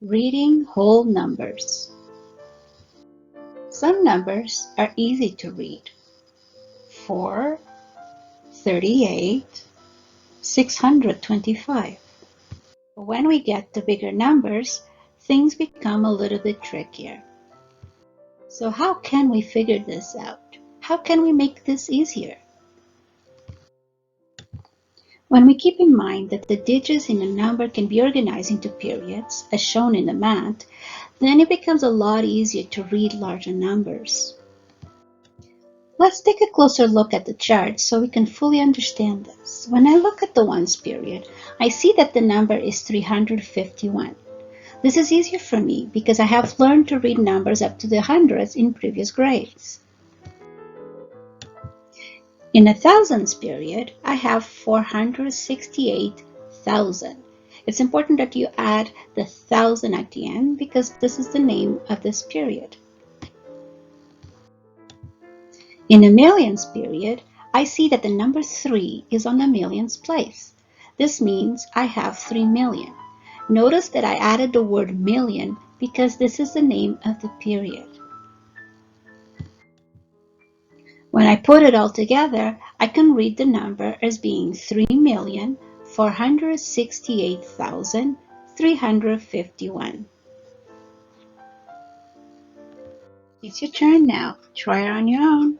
Reading whole numbers. Some numbers are easy to read. 4, 38, 625. When we get to bigger numbers, things become a little bit trickier. So how can we figure this out? How can we make this easier? When we keep in mind that the digits in a number can be organized into periods, as shown in the mat, then it becomes a lot easier to read larger numbers. Let's take a closer look at the chart so we can fully understand this. When I look at the ones period, I see that the number is 351. This is easier for me because I have learned to read numbers up to the hundreds in previous grades. In a thousands period, I have 468,000. It's important that you add the thousand at the end because this is the name of this period. In a millions period, I see that the number 3 is on the millions place. This means I have 3 million. Notice that I added the word million because this is the name of the period. When I put it all together, I can read the number as being 3,468,351. It's your turn now. Try it on your own.